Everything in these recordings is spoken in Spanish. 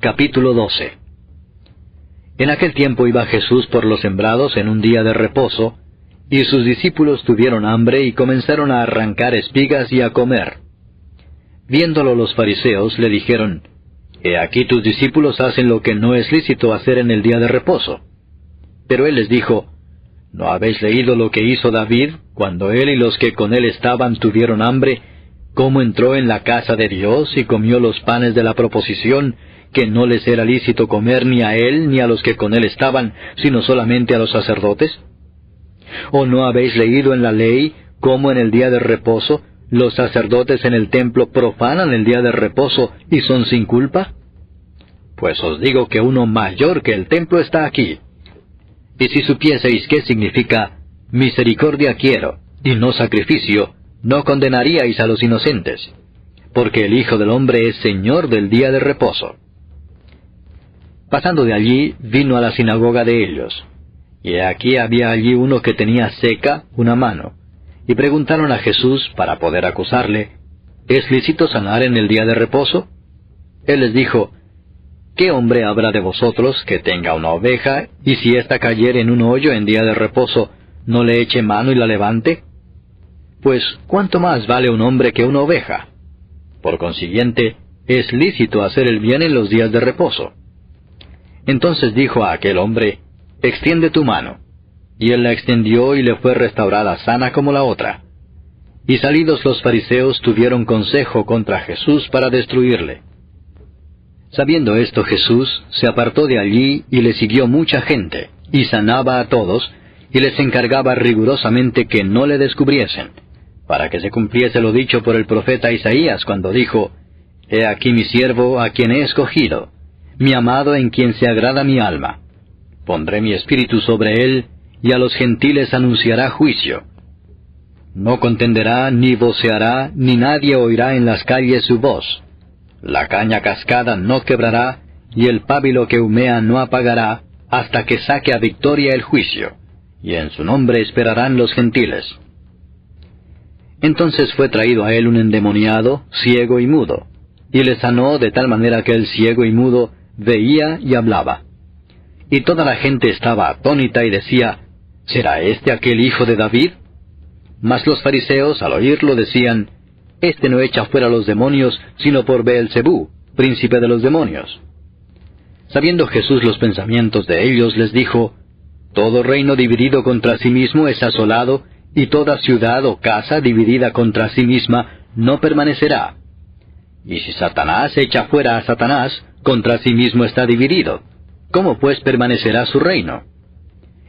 Capítulo 12. En aquel tiempo iba Jesús por los sembrados en un día de reposo, y sus discípulos tuvieron hambre y comenzaron a arrancar espigas y a comer. Viéndolo los fariseos le dijeron, «He aquí tus discípulos hacen lo que no es lícito hacer en el día de reposo». Pero él les dijo, «¿No habéis leído lo que hizo David, cuando él y los que con él estaban tuvieron hambre, cómo entró en la casa de Dios y comió los panes de la proposición, que no les era lícito comer ni a él ni a los que con él estaban, sino solamente a los sacerdotes? ¿O no habéis leído en la ley cómo en el día de reposo los sacerdotes en el templo profanan el día de reposo y son sin culpa? Pues os digo que uno mayor que el templo está aquí. Y si supieseis qué significa misericordia quiero y no sacrificio, no condenaríais a los inocentes, porque el Hijo del Hombre es Señor del día de reposo». Pasando de allí, vino a la sinagoga de ellos. Y aquí había allí uno que tenía seca una mano. Y preguntaron a Jesús, para poder acusarle, ¿es lícito sanar en el día de reposo? Él les dijo, ¿qué hombre habrá de vosotros que tenga una oveja, y si ésta cayere en un hoyo en día de reposo, no le eche mano y la levante? Pues, ¿cuánto más vale un hombre que una oveja? Por consiguiente, es lícito hacer el bien en los días de reposo. Entonces dijo a aquel hombre, «Extiende tu mano». Y él la extendió y le fue restaurada sana como la otra. Y salidos los fariseos tuvieron consejo contra Jesús para destruirle. Sabiendo esto Jesús se apartó de allí y le siguió mucha gente, y sanaba a todos, y les encargaba rigurosamente que no le descubriesen, para que se cumpliese lo dicho por el profeta Isaías cuando dijo, «He aquí mi siervo a quien he escogido, mi amado en quien se agrada mi alma. Pondré mi espíritu sobre él, y a los gentiles anunciará juicio. No contenderá, ni voceará, ni nadie oirá en las calles su voz. La caña cascada no quebrará, y el pábilo que humea no apagará, hasta que saque a victoria el juicio, y en su nombre esperarán los gentiles». Entonces fue traído a él un endemoniado, ciego y mudo, y le sanó de tal manera que el ciego y mudo veía y hablaba. Y toda la gente estaba atónita y decía, ¿será este aquel hijo de David? Mas los fariseos al oírlo decían, Este no echa fuera los demonios, sino por Beelzebú, príncipe de los demonios. Sabiendo Jesús los pensamientos de ellos, les dijo, Todo reino dividido contra sí mismo es asolado, y toda ciudad o casa dividida contra sí misma no permanecerá. Y si Satanás echa fuera a Satanás, contra sí mismo está dividido. ¿Cómo pues permanecerá su reino?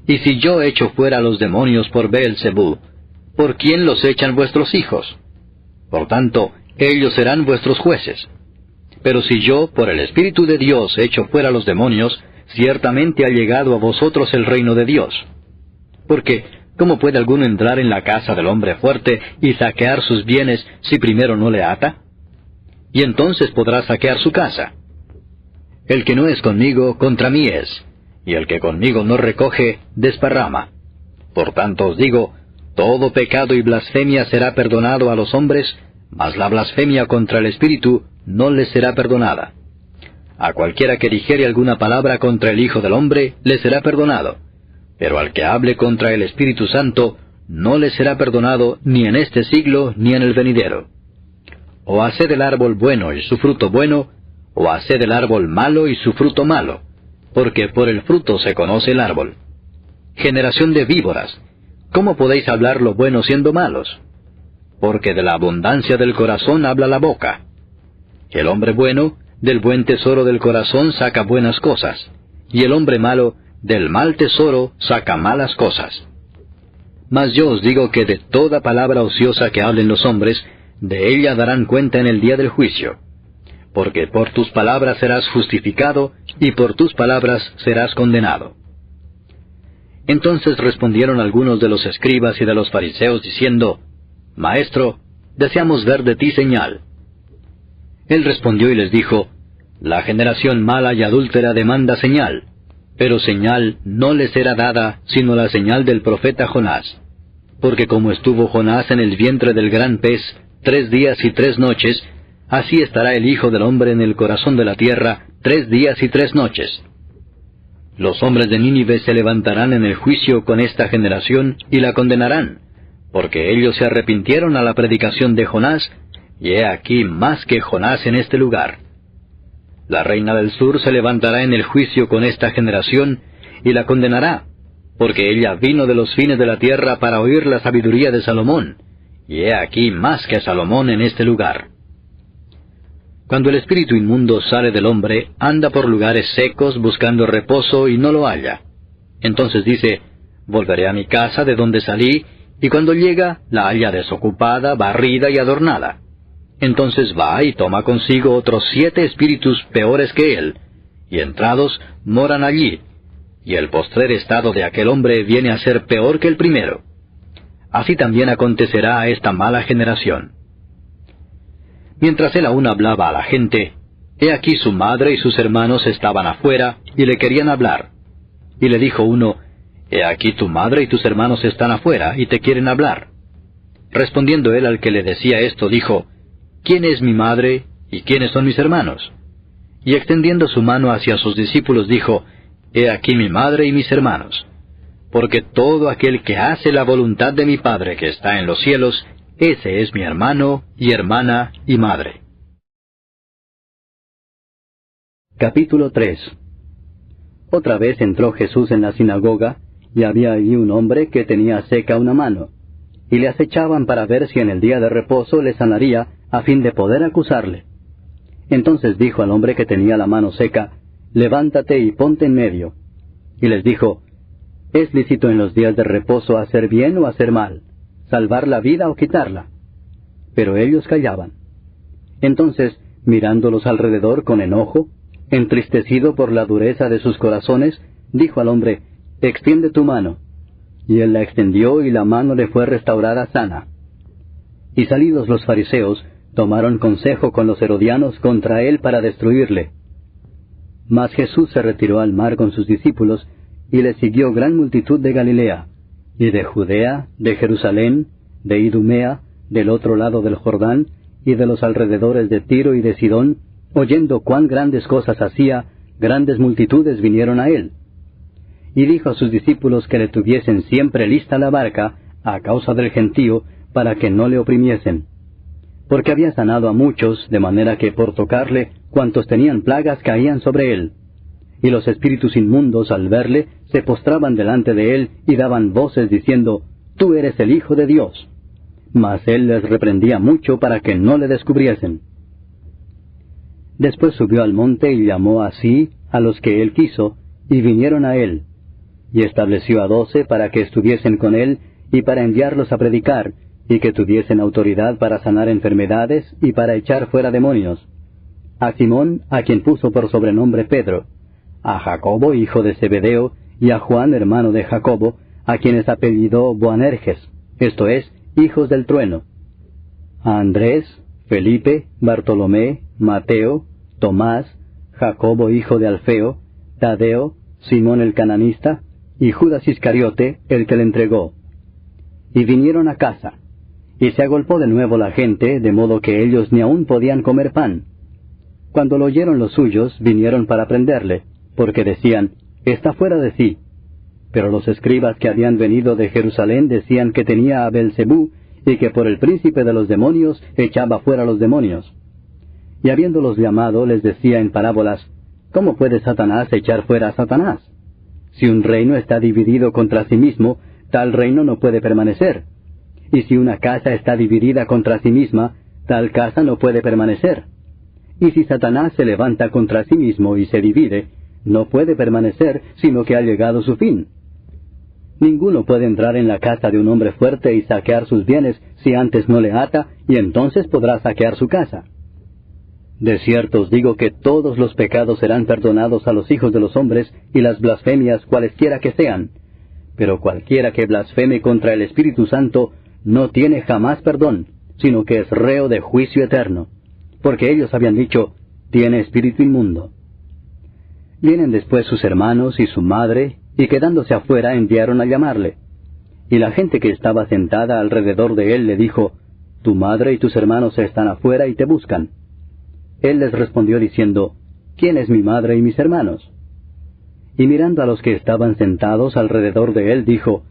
Y si yo echo fuera a los demonios por Beelzebú, ¿por quién los echan vuestros hijos? Por tanto, ellos serán vuestros jueces. Pero si yo, por el Espíritu de Dios, echo fuera a los demonios, ciertamente ha llegado a vosotros el reino de Dios. Porque, ¿cómo puede alguno entrar en la casa del hombre fuerte y saquear sus bienes si primero no le ata? Y entonces podrá saquear su casa. El que no es conmigo, contra mí es, y el que conmigo no recoge, desparrama. Por tanto os digo, todo pecado y blasfemia será perdonado a los hombres, mas la blasfemia contra el Espíritu no les será perdonada. A cualquiera que dijere alguna palabra contra el Hijo del Hombre, le será perdonado, pero al que hable contra el Espíritu Santo, no le será perdonado ni en este siglo ni en el venidero. O haced el árbol bueno y su fruto bueno, o haced el árbol malo y su fruto malo, porque por el fruto se conoce el árbol. Generación de víboras, ¿cómo podéis hablar lo bueno siendo malos? Porque de la abundancia del corazón habla la boca. El hombre bueno, del buen tesoro del corazón saca buenas cosas, y el hombre malo, del mal tesoro saca malas cosas. Mas yo os digo que de toda palabra ociosa que hablen los hombres, de ella darán cuenta en el día del juicio. Porque por tus palabras serás justificado, y por tus palabras serás condenado. Entonces respondieron algunos de los escribas y de los fariseos, diciendo, Maestro, deseamos ver de ti señal. Él respondió y les dijo, La generación mala y adúltera demanda señal, pero señal no les será dada, sino la señal del profeta Jonás. Porque como estuvo Jonás en el vientre del gran pez 3 días y 3 noches, así estará el Hijo del Hombre en el corazón de la tierra 3 días y 3 noches. Los hombres de Nínive se levantarán en el juicio con esta generación y la condenarán, porque ellos se arrepintieron a la predicación de Jonás, y he aquí más que Jonás en este lugar. La reina del sur se levantará en el juicio con esta generación y la condenará, porque ella vino de los fines de la tierra para oír la sabiduría de Salomón, y he aquí más que Salomón en este lugar. Cuando el espíritu inmundo sale del hombre, anda por lugares secos buscando reposo y no lo halla. Entonces dice, volveré a mi casa de donde salí, y cuando llega, la halla desocupada, barrida y adornada. Entonces va y toma consigo otros 7 espíritus peores que él, y entrados moran allí, y el postrer estado de aquel hombre viene a ser peor que el primero. Así también acontecerá a esta mala generación. Mientras él aún hablaba a la gente, he aquí su madre y sus hermanos estaban afuera, y le querían hablar. Y le dijo uno, he aquí tu madre y tus hermanos están afuera, y te quieren hablar. Respondiendo él al que le decía esto, dijo, ¿quién es mi madre, y quiénes son mis hermanos? Y extendiendo su mano hacia sus discípulos, dijo, he aquí mi madre y mis hermanos. Porque todo aquel que hace la voluntad de mi Padre que está en los cielos, ese es mi hermano, y hermana, y madre. Capítulo 3. Otra vez entró Jesús en la sinagoga, y había allí un hombre que tenía seca una mano, y le acechaban para ver si en el día de reposo le sanaría, a fin de poder acusarle. Entonces dijo al hombre que tenía la mano seca, levántate y ponte en medio. Y les dijo, ¿es lícito en los días de reposo hacer bien o hacer mal, salvar la vida o quitarla? Pero ellos callaban. Entonces, mirándolos alrededor con enojo, entristecido por la dureza de sus corazones, dijo al hombre, extiende tu mano. Y él la extendió y la mano le fue restaurada sana. Y salidos los fariseos, tomaron consejo con los herodianos contra él para destruirle. Mas Jesús se retiró al mar con sus discípulos, y le siguió gran multitud de Galilea, y de Judea, de Jerusalén, de Idumea, del otro lado del Jordán, y de los alrededores de Tiro y de Sidón, oyendo cuán grandes cosas hacía, grandes multitudes vinieron a él. Y dijo a sus discípulos que le tuviesen siempre lista la barca, a causa del gentío, para que no le oprimiesen. Porque había sanado a muchos, de manera que por tocarle, cuantos tenían plagas caían sobre él. Y los espíritus inmundos, al verle, se postraban delante de él y daban voces diciendo, Tú eres el Hijo de Dios. Mas él les reprendía mucho para que no le descubriesen. Después subió al monte y llamó así a los que él quiso, y vinieron a él. Y estableció a 12 para que estuviesen con él, y para enviarlos a predicar, y que tuviesen autoridad para sanar enfermedades y para echar fuera demonios. A Simón, a quien puso por sobrenombre Pedro, a Jacobo, hijo de Zebedeo, y a Juan, hermano de Jacobo, a quienes apellidó Boanerges, esto es, hijos del trueno, a Andrés, Felipe, Bartolomé, Mateo, Tomás, Jacobo, hijo de Alfeo, Tadeo, Simón el cananista, y Judas Iscariote, el que le entregó. Y vinieron a casa, y se agolpó de nuevo la gente, de modo que ellos ni aún podían comer pan. Cuando lo oyeron los suyos, vinieron para prenderle, porque decían, está fuera de sí. Pero los escribas que habían venido de Jerusalén decían que tenía a Beelzebú, y que por el príncipe de los demonios echaba fuera los demonios. Y habiéndolos llamado, les decía en parábolas, ¿cómo puede Satanás echar fuera a Satanás? Si un reino está dividido contra sí mismo, tal reino no puede permanecer. Y si una casa está dividida contra sí misma, tal casa no puede permanecer. Y si Satanás se levanta contra sí mismo y se divide, no puede permanecer, sino que ha llegado su fin. Ninguno puede entrar en la casa de un hombre fuerte y saquear sus bienes si antes no le ata, y entonces podrá saquear su casa. De cierto os digo que todos los pecados serán perdonados a los hijos de los hombres, y las blasfemias cualesquiera que sean. Pero cualquiera que blasfeme contra el Espíritu Santo no tiene jamás perdón, sino que es reo de juicio eterno. Porque ellos habían dicho, tiene espíritu inmundo. Vienen después sus hermanos y su madre, y quedándose afuera enviaron a llamarle. Y la gente que estaba sentada alrededor de él le dijo, tu madre y tus hermanos están afuera y te buscan. Él les respondió diciendo, ¿quién es mi madre y mis hermanos? Y mirando a los que estaban sentados alrededor de él, dijo,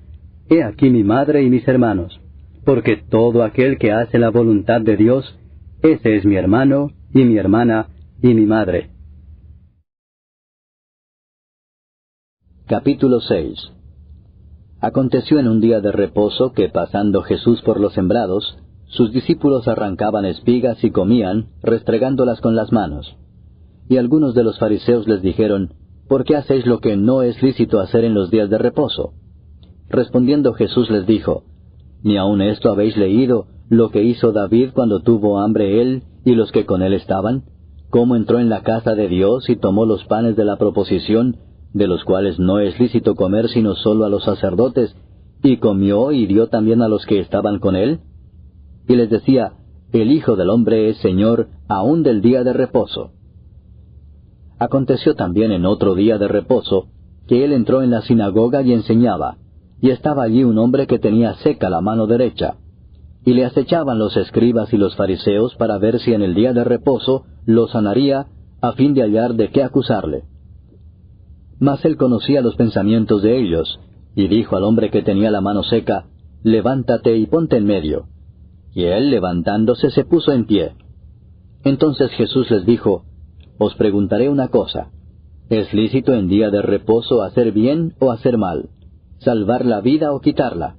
He aquí mi madre y mis hermanos, porque todo aquel que hace la voluntad de Dios, ese es mi hermano, y mi hermana, y mi madre. Capítulo 6. Aconteció en un día de reposo que, pasando Jesús por los sembrados, sus discípulos arrancaban espigas y comían, restregándolas con las manos. Y algunos de los fariseos les dijeron, ¿por qué hacéis lo que no es lícito hacer en los días de reposo? Respondiendo Jesús les dijo, ¿ni aun esto habéis leído, lo que hizo David cuando tuvo hambre él y los que con él estaban? ¿Cómo entró en la casa de Dios y tomó los panes de la proposición, de los cuales no es lícito comer sino solo a los sacerdotes, y comió y dio también a los que estaban con él? Y les decía, el Hijo del Hombre es Señor aun del día de reposo. Aconteció también en otro día de reposo, que él entró en la sinagoga y enseñaba, y estaba allí un hombre que tenía seca la mano derecha. Y le acechaban los escribas y los fariseos para ver si en el día de reposo lo sanaría, a fin de hallar de qué acusarle. Mas él conocía los pensamientos de ellos, y dijo al hombre que tenía la mano seca, Levántate y ponte en medio. Y él, levantándose, se puso en pie. Entonces Jesús les dijo, Os preguntaré una cosa. ¿Es lícito en día de reposo hacer bien o hacer mal? ¿Salvar la vida o quitarla?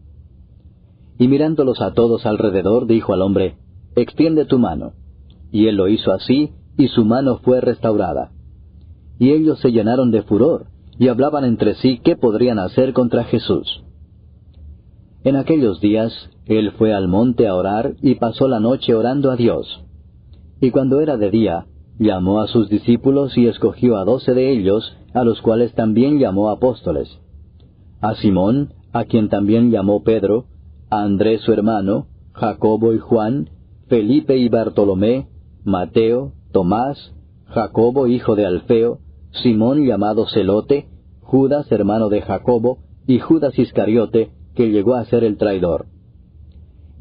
Y mirándolos a todos alrededor, dijo al hombre, Extiende tu mano. Y él lo hizo así, y su mano fue restaurada. Y ellos se llenaron de furor, y hablaban entre sí qué podrían hacer contra Jesús. En aquellos días, él fue al monte a orar, y pasó la noche orando a Dios. Y cuando era de día, llamó a sus discípulos y escogió a 12 de ellos, a los cuales también llamó apóstoles. A Simón, a quien también llamó Pedro, a Andrés su hermano, Jacobo y Juan, Felipe y Bartolomé, Mateo, Tomás, Jacobo hijo de Alfeo, Simón llamado Celote, Judas hermano de Jacobo, y Judas Iscariote, que llegó a ser el traidor.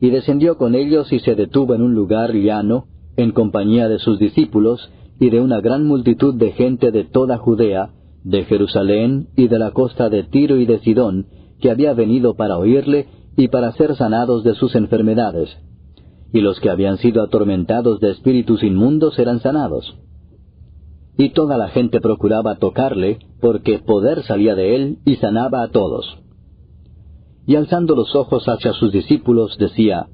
Y descendió con ellos y se detuvo en un lugar llano, en compañía de sus discípulos, y de una gran multitud de gente de toda Judea, de Jerusalén y de la costa de Tiro y de Sidón, que había venido para oírle y para ser sanados de sus enfermedades. Y los que habían sido atormentados de espíritus inmundos eran sanados. Y toda la gente procuraba tocarle, porque poder salía de él y sanaba a todos. Y alzando los ojos hacia sus discípulos, decía,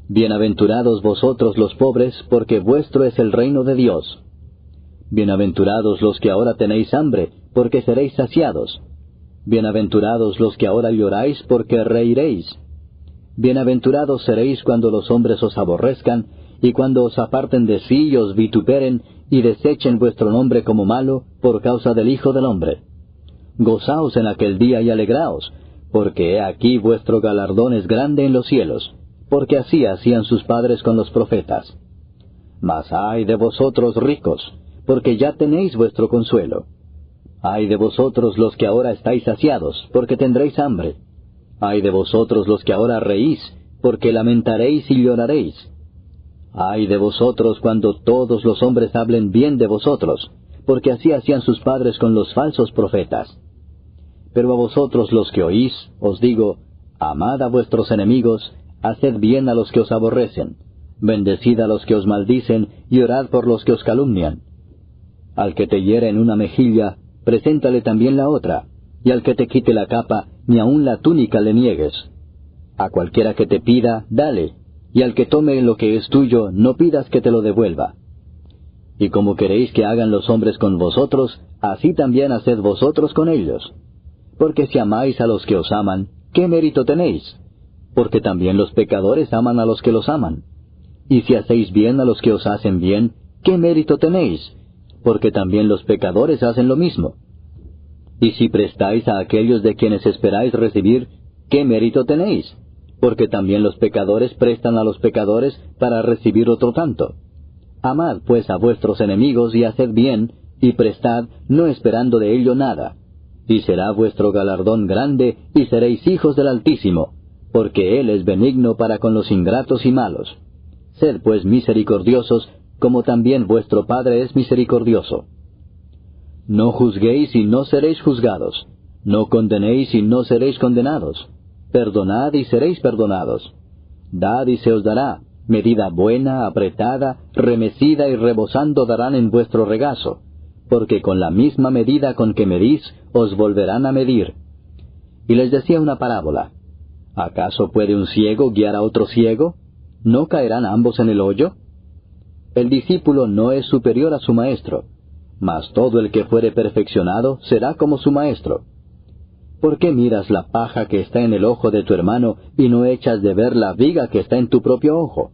Bienaventurados vosotros los pobres, porque vuestro es el reino de Dios. Bienaventurados los que ahora tenéis hambre, porque seréis saciados. Bienaventurados los que ahora lloráis, porque reiréis. Bienaventurados seréis cuando los hombres os aborrezcan, y cuando os aparten de sí y os vituperen, y desechen vuestro nombre como malo, por causa del Hijo del Hombre. Gozaos en aquel día y alegraos, porque he aquí vuestro galardón es grande en los cielos, porque así hacían sus padres con los profetas. Mas ay de vosotros ricos, porque ya tenéis vuestro consuelo. Ay de vosotros los que ahora estáis saciados, porque tendréis hambre. Ay de vosotros los que ahora reís, porque lamentaréis y lloraréis. Ay de vosotros cuando todos los hombres hablen bien de vosotros, porque así hacían sus padres con los falsos profetas. Pero a vosotros los que oís, os digo, amad a vuestros enemigos, haced bien a los que os aborrecen, bendecid a los que os maldicen, y orad por los que os calumnian. Al que te hiere en una mejilla, preséntale también la otra, y al que te quite la capa, ni aun la túnica le niegues. A cualquiera que te pida, dale, y al que tome lo que es tuyo, no pidas que te lo devuelva. Y como queréis que hagan los hombres con vosotros, así también haced vosotros con ellos. Porque si amáis a los que os aman, ¿qué mérito tenéis? Porque también los pecadores aman a los que los aman. Y si hacéis bien a los que os hacen bien, ¿qué mérito tenéis? Porque también los pecadores hacen lo mismo. Y si prestáis a aquellos de quienes esperáis recibir, ¿qué mérito tenéis? Porque también los pecadores prestan a los pecadores para recibir otro tanto. Amad pues a vuestros enemigos y haced bien, y prestad, no esperando de ello nada. Y será vuestro galardón grande, y seréis hijos del Altísimo, porque Él es benigno para con los ingratos y malos. Sed pues misericordiosos, como también vuestro Padre es misericordioso. No juzguéis y no seréis juzgados. No condenéis y no seréis condenados. Perdonad y seréis perdonados. Dad y se os dará. Medida buena, apretada, remecida y rebosando darán en vuestro regazo. Porque con la misma medida con que medís, os volverán a medir. Y les decía una parábola. ¿Acaso puede un ciego guiar a otro ciego? ¿No caerán ambos en el hoyo? El discípulo no es superior a su maestro, mas todo el que fuere perfeccionado será como su maestro. ¿Por qué miras la paja que está en el ojo de tu hermano y no echas de ver la viga que está en tu propio ojo?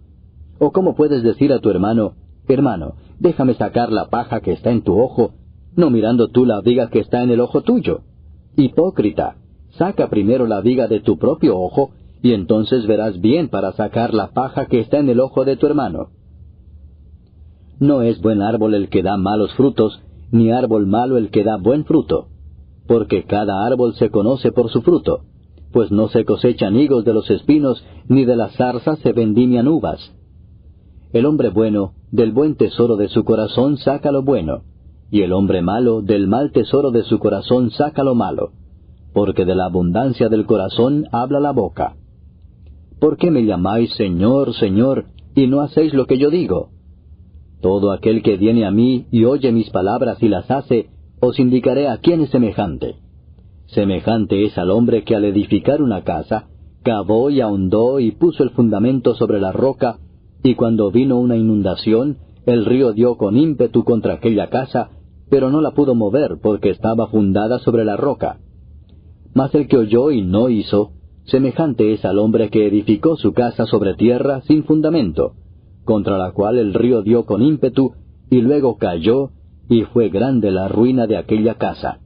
¿O cómo puedes decir a tu hermano, hermano, déjame sacar la paja que está en tu ojo, no mirando tú la viga que está en el ojo tuyo? Hipócrita, saca primero la viga de tu propio ojo, y entonces verás bien para sacar la paja que está en el ojo de tu hermano. No es buen árbol el que da malos frutos, ni árbol malo el que da buen fruto. Porque cada árbol se conoce por su fruto, pues no se cosechan higos de los espinos, ni de las zarzas se vendimian uvas. El hombre bueno, del buen tesoro de su corazón saca lo bueno, y el hombre malo, del mal tesoro de su corazón saca lo malo, porque de la abundancia del corazón habla la boca. ¿Por qué me llamáis Señor, Señor, y no hacéis lo que yo digo? Todo aquel que viene a mí y oye mis palabras y las hace, os indicaré a quién es semejante. Semejante es al hombre que al edificar una casa, cavó y ahondó y puso el fundamento sobre la roca, y cuando vino una inundación, el río dio con ímpetu contra aquella casa, pero no la pudo mover porque estaba fundada sobre la roca. Mas el que oyó y no hizo, semejante es al hombre que edificó su casa sobre tierra sin fundamento, contra la cual el río dio con ímpetu, y luego cayó, y fue grande la ruina de aquella casa.